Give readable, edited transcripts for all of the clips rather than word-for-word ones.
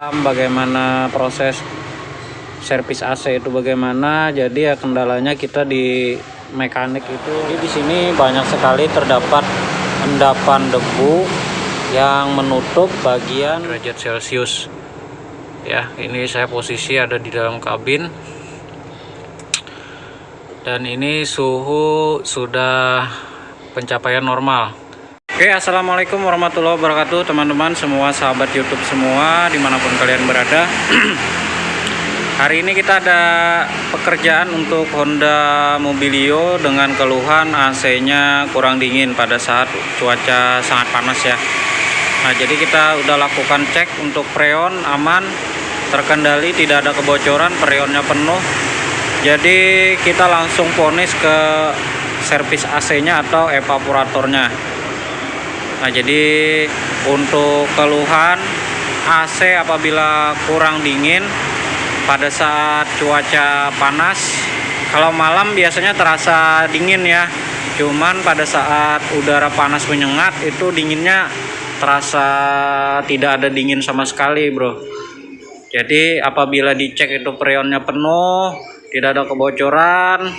Bagaimana proses servis AC itu bagaimana. Jadi ya kendalanya kita di mekanik itu. Jadi di sini banyak sekali terdapat endapan debu yang menutup bagian derajat Celcius. Ya, ini saya posisi ada di dalam kabin. Dan ini suhu sudah pencapaian normal. Oke, assalamualaikum warahmatullahi wabarakatuh teman-teman semua, sahabat YouTube semua dimanapun kalian berada. Hari ini kita ada pekerjaan untuk Honda Mobilio dengan keluhan AC-nya kurang dingin pada saat cuaca sangat panas ya. Nah, jadi kita udah lakukan cek untuk freon aman, terkendali, tidak ada kebocoran, freonnya penuh. Jadi kita langsung ponis ke servis AC-nya atau evaporatornya. Nah, jadi untuk keluhan AC apabila kurang dingin pada saat cuaca panas, kalau malam biasanya terasa dingin ya, cuman pada saat udara panas menyengat itu dinginnya terasa tidak ada dingin sama sekali bro. Jadi apabila dicek itu freonnya penuh, tidak ada kebocoran,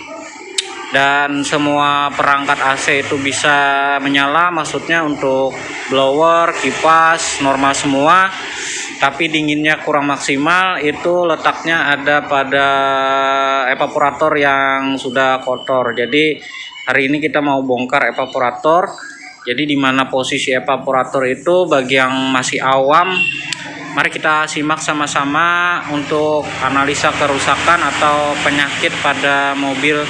dan semua perangkat AC itu bisa menyala, maksudnya untuk blower, kipas normal semua, tapi dinginnya kurang maksimal, itu letaknya ada pada evaporator yang sudah kotor. Jadi hari ini kita mau bongkar evaporator. Jadi di mana posisi evaporator itu, bagi yang masih awam, mari kita simak sama-sama untuk analisa kerusakan atau penyakit pada mobil.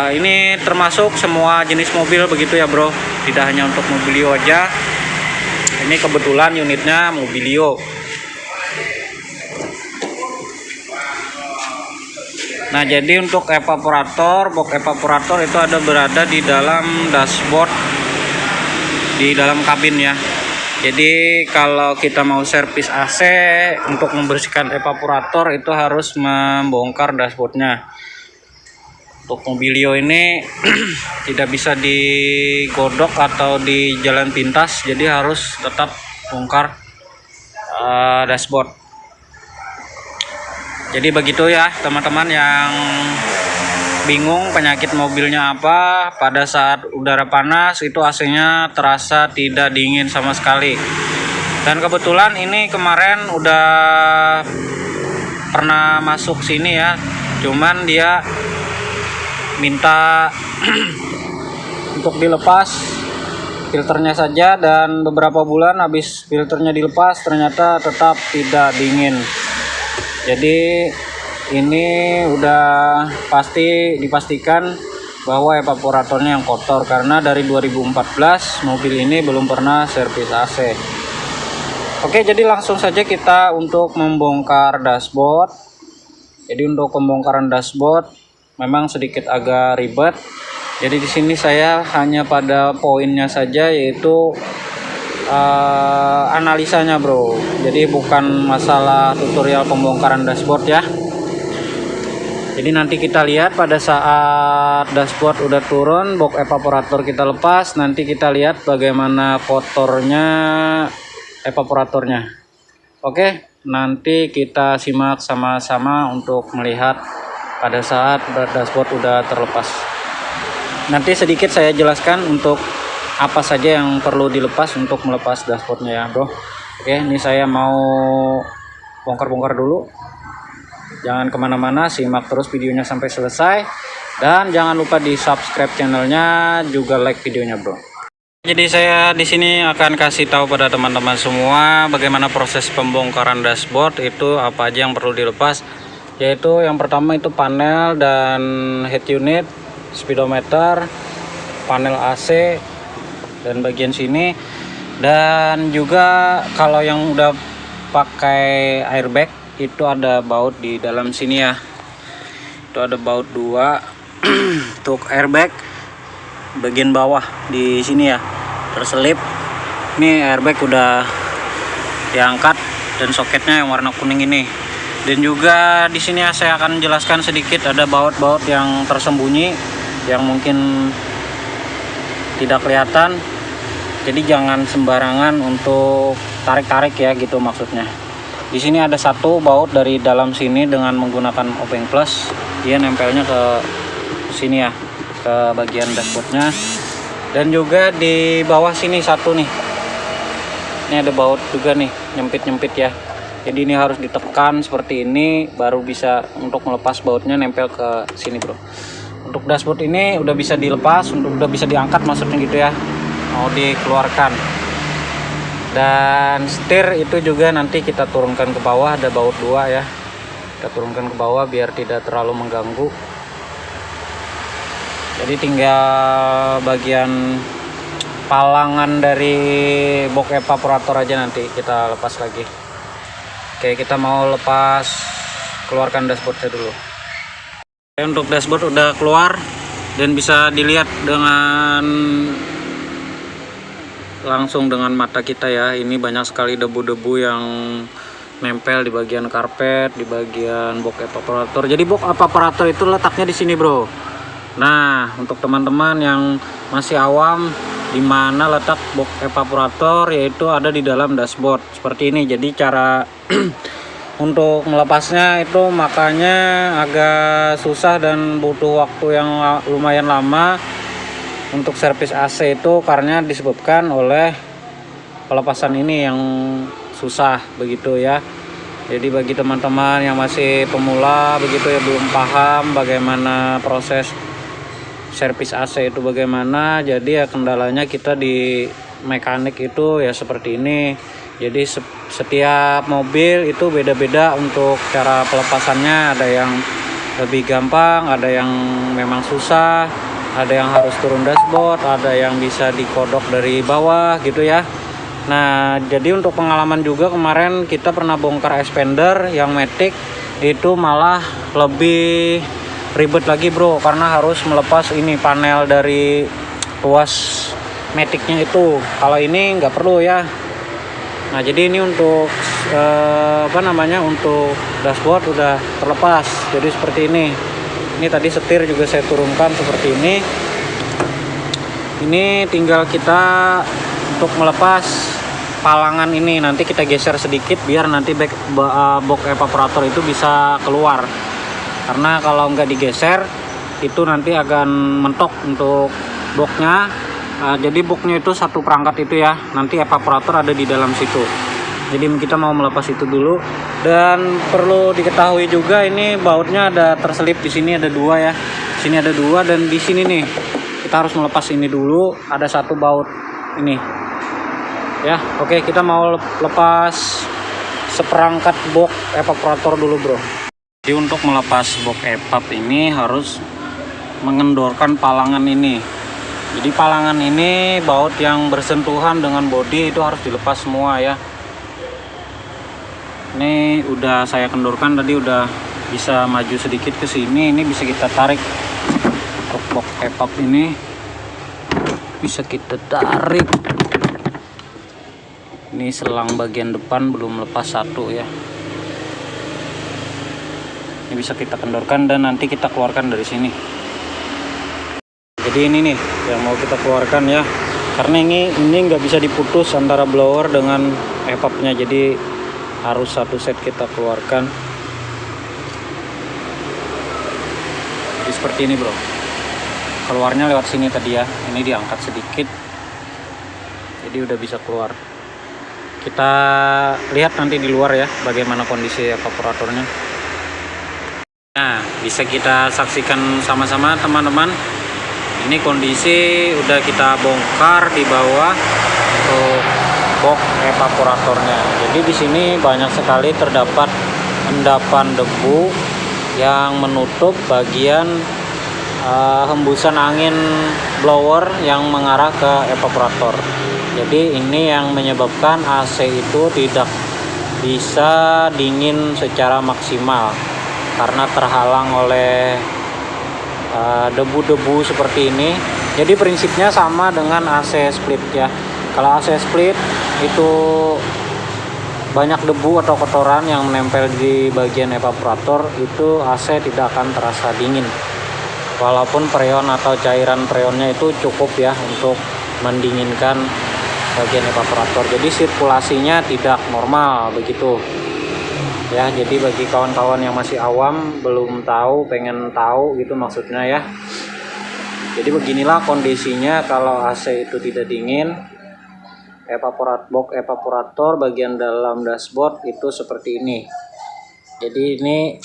Ini termasuk semua jenis mobil begitu ya bro, tidak hanya untuk Mobilio aja. Ini kebetulan unitnya Mobilio. Nah, jadi untuk evaporator, box evaporator itu ada berada di dalam dashboard, di dalam kabin ya. Jadi kalau kita mau servis AC untuk membersihkan evaporator itu harus membongkar dashboardnya. Untuk Mobilio ini tidak bisa digodok atau di jalan pintas, jadi harus tetap bongkar dashboard. Jadi begitu ya teman-teman yang bingung penyakit mobilnya apa, pada saat udara panas itu AC-nya terasa tidak dingin sama sekali. Dan kebetulan ini kemarin udah pernah masuk sini ya, cuman dia minta untuk dilepas filternya saja, dan beberapa bulan habis filternya dilepas ternyata tetap tidak dingin. Jadi ini udah pasti dipastikan bahwa evaporatornya yang kotor, karena dari 2014 mobil ini belum pernah servis AC. Oke, jadi langsung saja kita untuk membongkar dashboard. Jadi untuk pembongkaran dashboard memang sedikit agak ribet. Jadi di sini saya hanya pada poinnya saja, yaitu analisanya bro. Jadi bukan masalah tutorial pembongkaran dashboard ya. Jadi nanti kita lihat pada saat dashboard udah turun, box evaporator kita lepas, nanti kita lihat bagaimana kotornya evaporatornya. Oke, nanti kita simak sama-sama untuk melihat pada saat dashboard udah terlepas. Nanti sedikit saya jelaskan untuk apa saja yang perlu dilepas untuk melepas dashboardnya ya bro. Oke, ini saya mau bongkar-bongkar dulu. Jangan kemana-mana, simak terus videonya sampai selesai, dan jangan lupa di subscribe channelnya, juga like videonya bro. Jadi saya di sini akan kasih tahu pada teman-teman semua bagaimana proses pembongkaran dashboard itu, apa aja yang perlu dilepas. Yaitu yang pertama itu panel dan head unit, speedometer, panel AC dan bagian sini, dan juga kalau yang udah pakai airbag itu ada baut di dalam sini ya. Itu ada baut 2 untuk airbag bagian bawah di sini ya, terselip. Ini airbag udah diangkat dan soketnya yang warna kuning ini. Dan juga di sini saya akan jelaskan sedikit, ada baut-baut yang tersembunyi yang mungkin tidak kelihatan. Jadi jangan sembarangan untuk tarik-tarik ya, gitu maksudnya. Di sini ada satu baut dari dalam sini dengan menggunakan obeng plus, dia nempelnya ke sini ya, ke bagian dashboardnya. Dan juga di bawah sini satu nih, ini ada baut juga nih, nyempit ya. Jadi ini harus ditekan seperti ini baru bisa untuk melepas bautnya nempel ke sini bro. Untuk dashboard ini udah bisa dilepas, udah bisa diangkat maksudnya gitu ya, mau dikeluarkan. Dan setir itu juga nanti kita turunkan ke bawah, ada baut 2 ya, kita turunkan ke bawah biar tidak terlalu mengganggu. Jadi tinggal bagian palangan dari box evaporator aja nanti kita lepas lagi. Oke, kita mau lepas, keluarkan dashboardnya dulu. Oke, untuk dashboard udah keluar dan bisa dilihat dengan langsung dengan mata kita ya. Ini banyak sekali debu-debu yang nempel di bagian karpet, di bagian box evaporator. Jadi box evaporator itu letaknya di sini bro. Nah, untuk teman-teman yang masih awam, di mana letak box evaporator, yaitu ada di dalam dashboard seperti ini. Jadi cara untuk melepasnya itu makanya agak susah dan butuh waktu yang lumayan lama untuk servis AC itu, karena disebabkan oleh pelepasan ini yang susah begitu ya. Jadi bagi teman-teman yang masih pemula begitu ya, belum paham bagaimana proses servis AC itu bagaimana, jadi ya kendalanya kita di mekanik itu ya seperti ini. Jadi setiap mobil itu beda-beda untuk cara pelepasannya, ada yang lebih gampang, ada yang memang susah, ada yang harus turun dashboard, ada yang bisa dikodok dari bawah gitu ya. Nah, jadi untuk pengalaman juga kemarin kita pernah bongkar expander yang matic, itu malah lebih ribet lagi bro, karena harus melepas ini panel dari tuas maticnya itu. Kalau ini nggak perlu ya. Nah, jadi ini untuk untuk dashboard udah terlepas, jadi seperti ini. Ini tadi setir juga saya turunkan seperti ini. Ini tinggal kita untuk melepas palangan ini, nanti kita geser sedikit biar nanti box evaporator itu bisa keluar. Karena kalau nggak digeser itu nanti akan mentok untuk boxnya. Jadi boxnya itu satu perangkat itu ya, nanti evaporator ada di dalam situ. Jadi kita mau melepas itu dulu. Dan perlu diketahui juga, ini bautnya ada terselip di sini, ada 2 ya. Di sini ada 2 dan di sini nih kita harus melepas ini dulu. Ada satu baut ini ya. Oke, kita mau lepas seperangkat box evaporator dulu bro. Jadi untuk melepas box evap ini harus mengendorkan palangan ini. Jadi palangan ini, baut yang bersentuhan dengan bodi itu harus dilepas semua ya. Ini udah saya kendorkan tadi, udah bisa maju sedikit ke sini. Ini bisa kita tarik untuk box evap ini, bisa kita tarik. Ini selang bagian depan belum lepas satu ya. Ini bisa kita kendorkan dan nanti kita keluarkan dari sini. Jadi ini nih yang mau kita keluarkan ya, karena ini nggak bisa diputus antara blower dengan evapnya, jadi harus satu set kita keluarkan. Jadi seperti ini bro, keluarnya lewat sini tadi ya. Ini diangkat sedikit, jadi udah bisa keluar. Kita lihat nanti di luar ya bagaimana kondisi evaporatornya. Nah, bisa kita saksikan sama-sama teman-teman. Ini kondisi udah kita bongkar di bawah untuk box evaporatornya. Jadi di sini banyak sekali terdapat endapan debu yang menutup bagian hembusan angin blower yang mengarah ke evaporator. Jadi ini yang menyebabkan AC itu tidak bisa dingin secara maksimal karena terhalang oleh debu-debu seperti ini. Jadi prinsipnya sama dengan AC split ya. Kalau AC split itu banyak debu atau kotoran yang menempel di bagian evaporator, itu AC tidak akan terasa dingin. Walaupun freon atau cairan freonnya itu cukup ya untuk mendinginkan bagian evaporator. Jadi sirkulasinya tidak normal begitu. ya. Jadi bagi kawan-kawan yang masih awam, belum tahu, pengen tahu gitu maksudnya ya. Jadi beginilah kondisinya kalau AC itu tidak dingin. Evaporator bagian dalam dashboard itu seperti ini. Jadi ini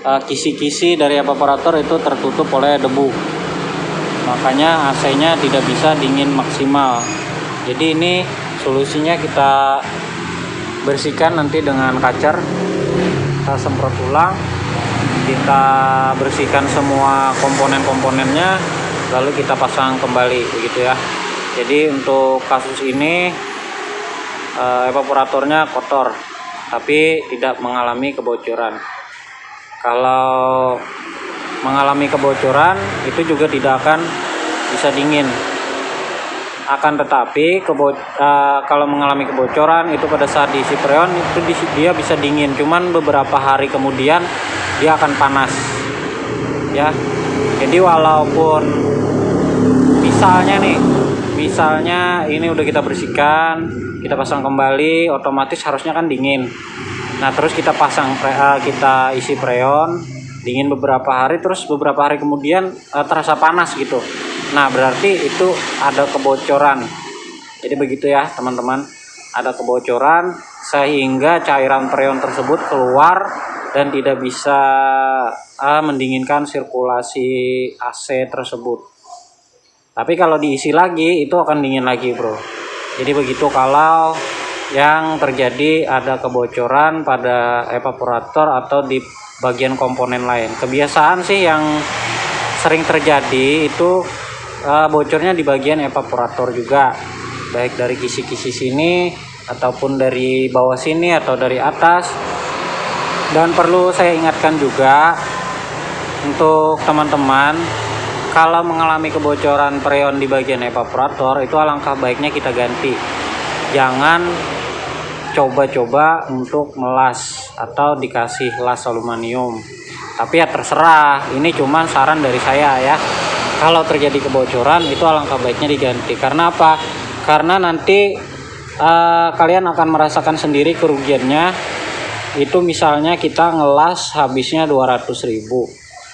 kisi-kisi dari evaporator itu tertutup oleh debu, makanya AC-nya tidak bisa dingin maksimal. Jadi ini solusinya kita bersihkan nanti dengan kacer, kita semprot ulang, kita bersihkan semua komponen-komponennya, lalu kita pasang kembali begitu ya. Jadi untuk kasus ini evaporatornya kotor tapi tidak mengalami kebocoran. Kalau mengalami kebocoran itu juga tidak akan bisa dingin. Akan tetapi kalau mengalami kebocoran itu pada saat diisi freon itu dia bisa dingin, cuman beberapa hari kemudian dia akan panas ya. Jadi walaupun misalnya ini udah kita bersihkan, kita pasang kembali, otomatis harusnya kan dingin. Nah terus kita kita isi freon, dingin beberapa hari, terus beberapa hari kemudian terasa panas gitu. Nah berarti itu ada kebocoran. Jadi begitu ya teman-teman, ada kebocoran sehingga cairan freon tersebut keluar dan tidak bisa mendinginkan sirkulasi AC tersebut. Tapi kalau diisi lagi itu akan dingin lagi bro. Jadi begitu kalau yang terjadi ada kebocoran pada evaporator atau di bagian komponen lain. Kebiasaan sih yang sering terjadi itu bocornya di bagian evaporator juga, baik dari kisi-kisi sini ataupun dari bawah sini atau dari atas. Dan perlu saya ingatkan juga untuk teman-teman, kalau mengalami kebocoran freon di bagian evaporator itu alangkah baiknya kita ganti. Jangan coba-coba untuk melas atau dikasih las aluminium. Tapi ya terserah, ini cuma saran dari saya ya. Kalau terjadi kebocoran itu alangkah baiknya diganti. Karena apa? Karena nanti kalian akan merasakan sendiri kerugiannya. Itu misalnya kita ngelas habisnya 200.000,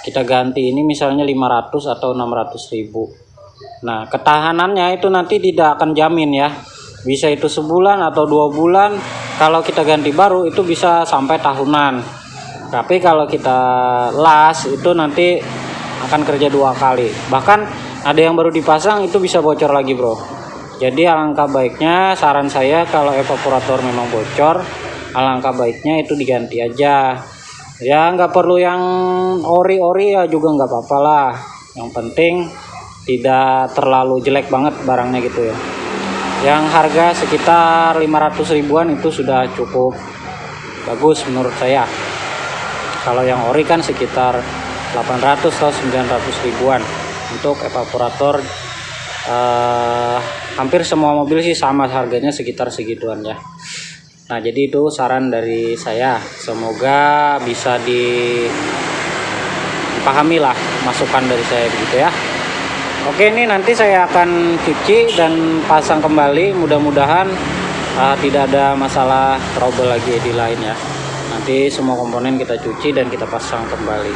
kita ganti ini misalnya 500 atau 600.000. Nah ketahanannya itu nanti tidak akan jamin ya, bisa itu sebulan atau 2 bulan. Kalau kita ganti baru itu bisa sampai tahunan. Tapi kalau kita las itu nanti akan kerja 2 kali. Bahkan ada yang baru dipasang itu bisa bocor lagi bro. Jadi alangkah baiknya, saran saya kalau evaporator memang bocor, alangkah baiknya itu diganti aja. Ya nggak perlu yang ori-ori ya juga nggak apa-apa lah. Yang penting tidak terlalu jelek banget barangnya gitu ya. Yang harga sekitar 500 ribuan itu sudah cukup bagus menurut saya. Kalau yang ori kan sekitar 800 atau 900 ribuan. Untuk evaporator hampir semua mobil sih sama harganya sekitar segituan ya. Nah jadi itu saran dari saya, semoga bisa dipahami lah masukan dari saya begitu ya. Oke, ini nanti saya akan cuci dan pasang kembali, mudah-mudahan tidak ada masalah trouble lagi di lain ya. Nanti semua komponen kita cuci dan kita pasang kembali.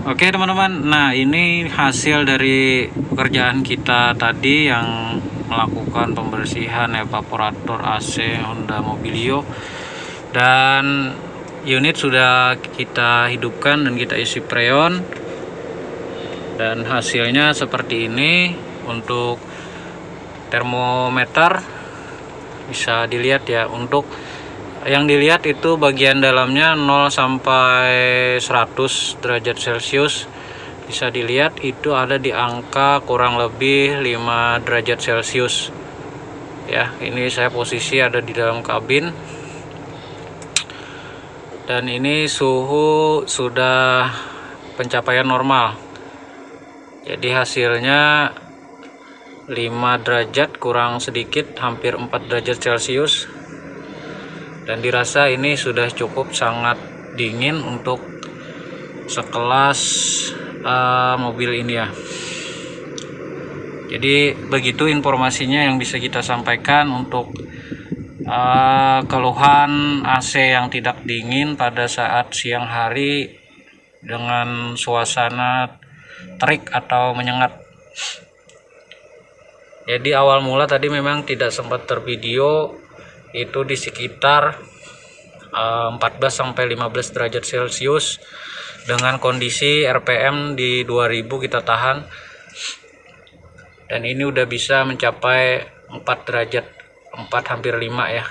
Oke teman-teman, nah ini hasil dari pekerjaan kita tadi yang melakukan pembersihan evaporator AC Honda Mobilio, dan unit sudah kita hidupkan dan kita isi freon, dan hasilnya seperti ini. Untuk termometer bisa dilihat ya, untuk yang dilihat itu bagian dalamnya 0 sampai 100 derajat Celcius. Bisa dilihat itu ada di angka kurang lebih 5 derajat Celcius ya. Ini saya posisi ada di dalam kabin, dan ini suhu sudah pencapaian normal. Jadi hasilnya 5 derajat kurang sedikit, hampir 4 derajat Celcius, dan dirasa ini sudah cukup sangat dingin untuk sekelas mobil ini ya. Jadi begitu informasinya yang bisa kita sampaikan untuk keluhan AC yang tidak dingin pada saat siang hari dengan suasana terik atau menyengat. Jadi awal mula tadi memang tidak sempat tervideo, itu di sekitar 14-15 derajat Celcius dengan kondisi RPM di 2000 kita tahan, dan ini udah bisa mencapai 4 derajat, 4 hampir 5 ya.